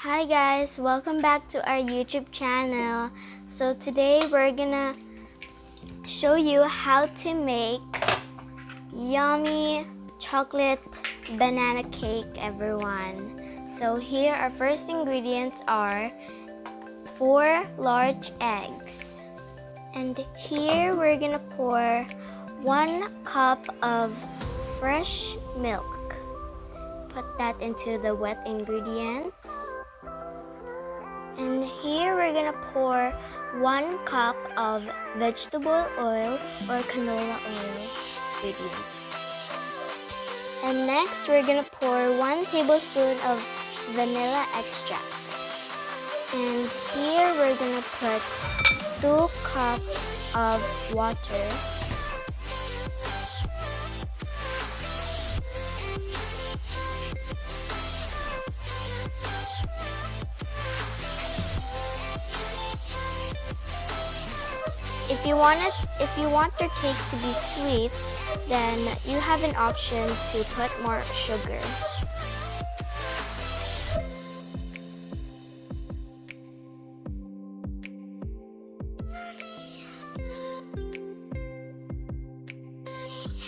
Hi guys, welcome back to our YouTube channel. So today we're gonna show you how to make yummy chocolate banana cake, everyone. So here our first ingredients are 4 large eggs. And here we're gonna pour 1 cup of fresh milk. Put that into the wet ingredients. And here we're gonna pour 1 cup of vegetable oil or canola oil ingredients. And next we're gonna pour 1 tablespoon of vanilla extract. And here we're gonna put 2 cups of water. If you want your cake to be sweet, then you have an option to put more sugar.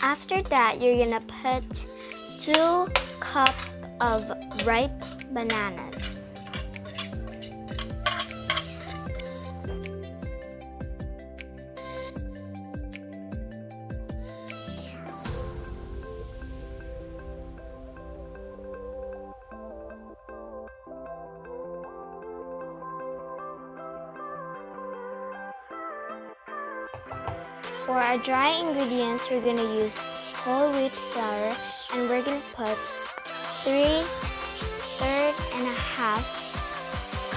After that, you're gonna put 2 cups of ripe bananas. For our dry ingredients, we're going to use whole wheat flour, and we're going to put 3/3 and a half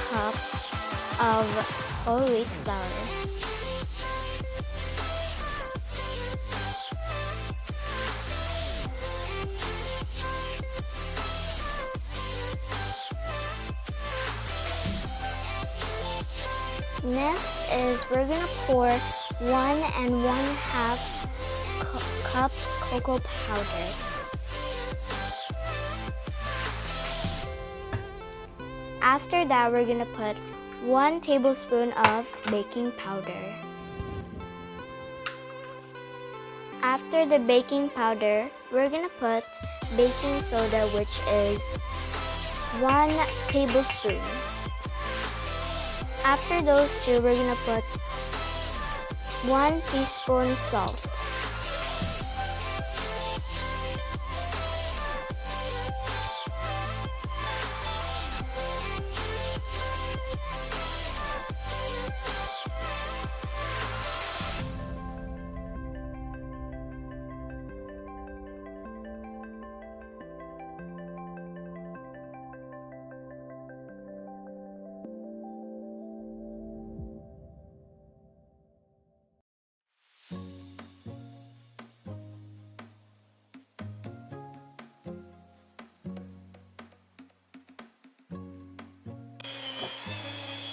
cups of whole wheat flour. Next is we're going to pour 1 1/2 cup cocoa powder. After that, we're gonna put 1 tablespoon of baking powder. After the baking powder, we're gonna put baking soda, which is 1 tablespoon. After those two, we're gonna put 1 teaspoon salt.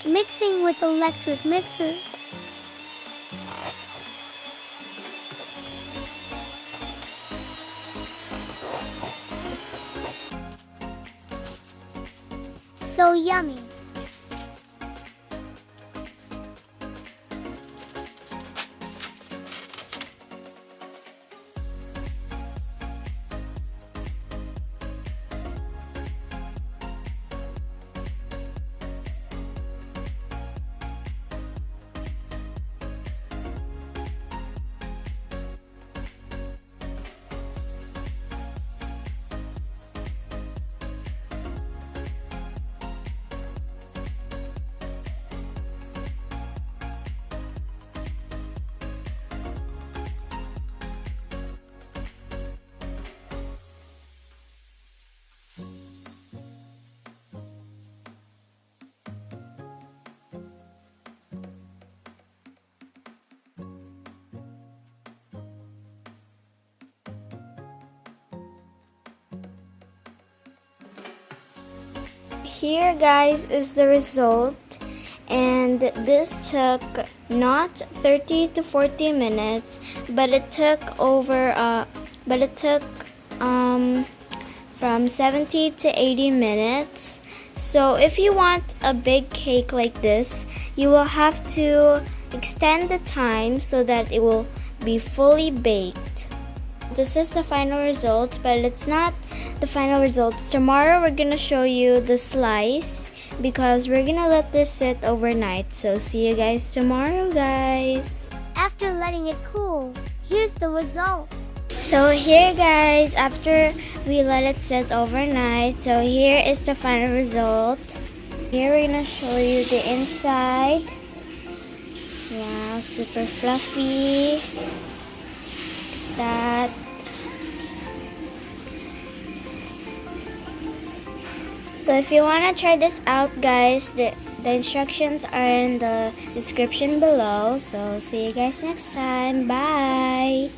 Mixing with electric mixer. So yummy. Here, guys, is the result, and this took not 30 to 40 minutes, but it took from 70 to 80 minutes So if you want a big cake like this, you will have to extend the time so that it will be fully baked. This is the final results, but it's not the final results. Tomorrow we're gonna show you the slice because we're gonna let this sit overnight. So see you guys tomorrow, guys. After letting it cool, here's the result. So here, guys, after we let it sit overnight, so here is the final result. Here we're gonna show you the inside. Wow, super fluffy. That. So if you want to try this out, guys, the instructions are in the description below. So see you guys next time. Bye.